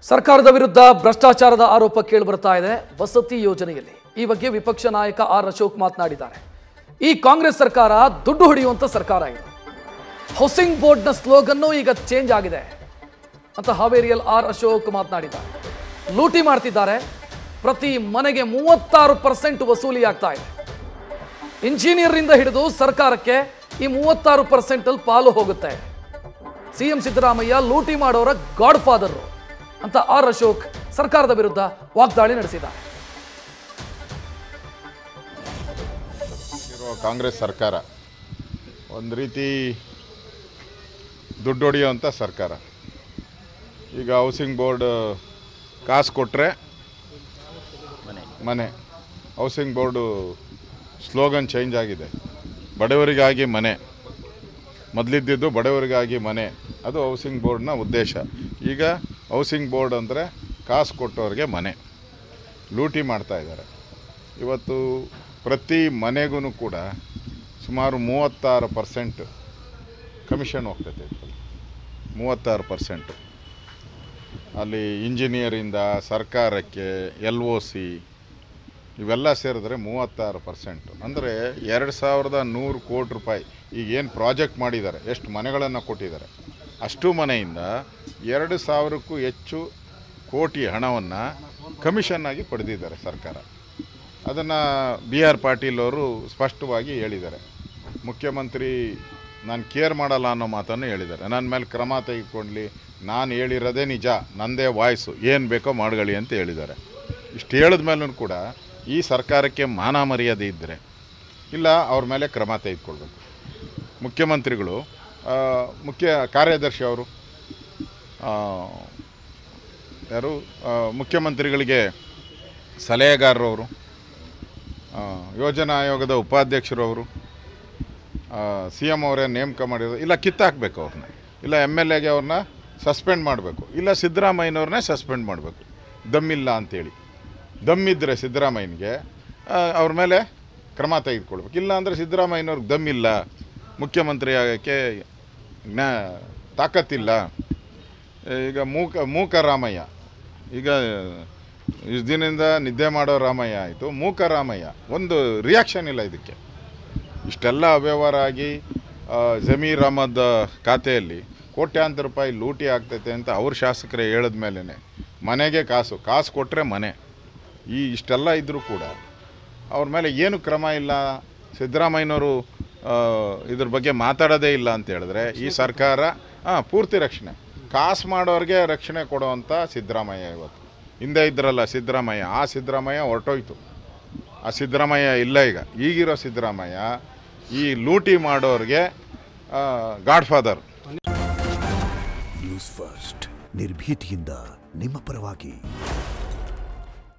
ಸರ್ಕಾರದ ವಿರುದ್ಧ ಭ್ರಷ್ಟಾಚಾರದ ಆರೋಪ ಕೇಳಿಬರ್ತಾ ಇದೆ ವಸತಿ ಯೋಜನೆಯಲ್ಲಿ। ಈ ಬಗ್ಗೆ ವಿಪಕ್ಷ ನಾಯಕ ಆರ್ ಅಶೋಕ್ ಮಾತನಾಡಿದ್ದಾರೆ। ಈ ಕಾಂಗ್ರೆಸ್ ಸರ್ಕಾರ ದುಡ್ಡು ಹೊಡೆಯುವಂತ ಸರ್ಕಾರ ಇದು। ಹೌಸಿಂಗ್ ಬೋರ್ಡ್ನ ಸ್ಲೋಗನ್ ಈಗ ಚೇಂಜ್ ಆಗಿದೆ ಅಂತ ಹಾವೇರಿಯಲ್ಲಿ ಆರ್ ಅಶೋಕ್ ಮಾತನಾಡಿದ್ದಾರೆ। ಲೂಟಿ ಮಾಡ್ತಿದ್ದಾರೆ, ಪ್ರತಿ ಮನೆಗೆ 36% ವಸೂಲಿ ಆಗ್ತಾ ಇದೆ। ಇಂಜಿನಿಯರ್ ಇಂದ ಹಿಡಿದು ಸರ್ಕಾರಕ್ಕೆ ಈ 36% ಅಲ್ಲಿ ಪಾಲು ಹೋಗುತ್ತೆ। ಸಿಎಂ ಸಿದ್ದರಾಮಯ್ಯ ಲೂಟಿ ಮಾಡೋರ ಗಾಡ್ ಫಾದರ್ ಅಂತ ಆರ್ ಅಶೋಕ್ ಸರ್ಕಾರದ ವಿರುದ್ಧ ವಾಗ್ದಾಳಿ ನಡೆಸಿದ್ದಾರೆ। ಕಾಂಗ್ರೆಸ್ ಸರ್ಕಾರ ಒಂದು ರೀತಿ ದುಡ್ಡು ಹೊಡೆಯುವಂಥ ಸರ್ಕಾರ। ಈಗ ಹೌಸಿಂಗ್ ಬೋರ್ಡ್ ಕಾಸು ಕೊಟ್ಟರೆ ಮನೆ, ಹೌಸಿಂಗ್ ಬೋರ್ಡು ಸ್ಲೋಗನ್ ಚೇಂಜ್ ಆಗಿದೆ, ಬಡವರಿಗಾಗಿ ಮನೆ, ಮೊದಲಿದ್ದಿದ್ದು ಬಡವರಿಗಾಗಿ ಮನೆ, ಅದು ಹೌಸಿಂಗ್ ಬೋರ್ಡ್ನ ಉದ್ದೇಶ। ಈಗ ಹೌಸಿಂಗ್ ಬೋರ್ಡ್ ಅಂದರೆ ಕಾಸು ಕೊಟ್ಟವ್ರಿಗೆ ಮನೆ, ಲೂಟಿ ಮಾಡ್ತಾಯಿದ್ದಾರೆ। ಇವತ್ತು ಪ್ರತಿ ಮನೆಗೂ ಕೂಡ ಸುಮಾರು 36% ಕಮಿಷನ್ ಹೋಗ್ತೈತೆ, 36%। ಅಲ್ಲಿ ಇಂಜಿನಿಯರಿಂದ ಸರ್ಕಾರಕ್ಕೆ LOC ಇವೆಲ್ಲ ಸೇರಿದ್ರೆ 36%, ಅಂದರೆ 2100 ಕೋಟಿ ರೂಪಾಯಿ ಈಗೇನು ಪ್ರಾಜೆಕ್ಟ್ ಮಾಡಿದ್ದಾರೆ, ಎಷ್ಟು ಮನೆಗಳನ್ನು ಕೊಟ್ಟಿದ್ದಾರೆ, ಅಷ್ಟು ಮನೆಯಿಂದ 2000ಕ್ಕೂ ಹೆಚ್ಚು ಕೋಟಿ ಹಣವನ್ನು ಕಮಿಷನ್ನಾಗಿ ಪಡೆದಿದ್ದಾರೆ ಸರ್ಕಾರ। ಅದನ್ನು BR ಪಾಟೀಲ್ ಅವರು ಸ್ಪಷ್ಟವಾಗಿ ಹೇಳಿದ್ದಾರೆ। ಮುಖ್ಯಮಂತ್ರಿ ನಾನು ಕೇರ್ ಮಾಡಲ್ಲ ಅನ್ನೋ ಮಾತನ್ನು ಹೇಳಿದ್ದಾರೆ। ನನ್ನ ಮೇಲೆ ಕ್ರಮ ತೆಗೆದುಕೊಳ್ಳಿ, ನಾನು ಹೇಳಿರೋದೇ ನಿಜ, ನನ್ನದೇ ವಾಯ್ಸು, ಏನು ಬೇಕೋ ಮಾಡ್ಕೊಳ್ಳಿ ಅಂತ ಹೇಳಿದ್ದಾರೆ। ಇಷ್ಟು ಹೇಳಿದ ಮೇಲೂ ಕೂಡ ಈ ಸರ್ಕಾರಕ್ಕೆ ಮಾನ ಮರ್ಯಾದೆ ಇದ್ದರೆ ಇಲ್ಲ ಅವ್ರ ಮೇಲೆ ಕ್ರಮ ತೆಗೆದುಕೊಳ್ಬೇಕು। ಮುಖ್ಯಮಂತ್ರಿಗಳು, ಮುಖ್ಯ ಕಾರ್ಯದರ್ಶಿ ಅವರು ಯಾರು, ಮುಖ್ಯಮಂತ್ರಿಗಳಿಗೆ ಸಲಹೆಗಾರರವರು, ಯೋಜನಾ ಆಯೋಗದ ಉಪಾಧ್ಯಕ್ಷರವರು, CM ಅವರೇ ನೇಮಕ ಮಾಡಿರೋದು, ಇಲ್ಲ ಕಿತ್ತಾಕಬೇಕು ಅವ್ರನ್ನ, ಇಲ್ಲ MLAಗೆ ಅವ್ರನ್ನ ಸಸ್ಪೆಂಡ್ ಮಾಡಬೇಕು, ಇಲ್ಲ ಸಿದ್ದರಾಮಯ್ಯನವ್ರನ್ನೇ ಸಸ್ಪೆಂಡ್ ಮಾಡಬೇಕು ದಮ್ಮಿಲ್ಲ ಅಂಥೇಳಿ। ದಮ್ಮಿದ್ದರೆ ಸಿದ್ದರಾಮಯ್ಯನಿಗೆ ಅವ್ರ ಮೇಲೆ ಕ್ರಮ ತೆಗೆದುಕೊಳ್ಬೇಕು, ಇಲ್ಲ ಅಂದರೆ ಸಿದ್ದರಾಮಯ್ಯನವ್ರಿಗೆ ದಮ್ಮಿಲ್ಲ, ಮುಖ್ಯಮಂತ್ರಿ ಆಗೋಕ್ಕೆ ತಾಕತ್ತಿಲ್ಲ। ಈಗ ಮೂಕ ರಾಮಯ್ಯ, ಈಗ ಇಷ್ಟು ದಿನದಿಂದ ನಿದ್ದೆ ಮಾಡೋ ರಾಮಯ್ಯ ಆಯಿತು, ಮೂಕ ರಾಮಯ್ಯ, ಒಂದು ರಿಯಾಕ್ಷನ್ ಇಲ್ಲ ಇದಕ್ಕೆ। ಇಷ್ಟೆಲ್ಲ ಅವ್ಯವಹಾರ ಆಗಿ ಜಮೀರ್ ಅಹಮದ್ ಖಾತೆಯಲ್ಲಿ ಕೋಟ್ಯಾಂತರ ರೂಪಾಯಿ ಲೂಟಿ ಆಗ್ತೈತೆ ಅಂತ ಅವ್ರ ಶಾಸಕರೇ ಹೇಳಿದ ಮೇಲೇ ಮನೆಗೆ ಕಾಸು ಕೊಟ್ಟರೆ ಮನೆ, ಇಷ್ಟೆಲ್ಲ ಇದ್ದರೂ ಕೂಡ ಅವ್ರ ಮೇಲೆ ಏನು ಕ್ರಮ ಇಲ್ಲ, ಸಿದ್ದರಾಮಯ್ಯನವರು ಇದ್ರ ಬಗ್ಗೆ ಮಾತಾಡೋದೇ ಇಲ್ಲ ಅಂತ ಹೇಳಿದ್ರೆ ಈ ಸರ್ಕಾರ ಪೂರ್ತಿ ರಕ್ಷಣೆ, ಕಾಸು ಮಾಡೋರಿಗೆ ರಕ್ಷಣೆ ಕೊಡುವಂಥ ಸಿದ್ದರಾಮಯ್ಯ ಇವತ್ತು। ಹಿಂದೆ ಇದ್ರಲ್ಲ ಸಿದ್ದರಾಮಯ್ಯ, ಆ ಸಿದ್ದರಾಮಯ್ಯ ಹೊರಟೋಯ್ತು, ಆ ಸಿದ್ದರಾಮಯ್ಯ ಇಲ್ಲ ಈಗ। ಈಗಿರೋ ಸಿದ್ದರಾಮಯ್ಯ ಈ ಲೂಟಿ ಮಾಡೋರಿಗೆ ಗಾಡ್ ಫಾದರ್। ನ್ಯೂಸ್ ಫಸ್ಟ್, ನಿರ್ಭೀತಿಯಿಂದ ನಿಮ್ಮ ಪರವಾಗಿ।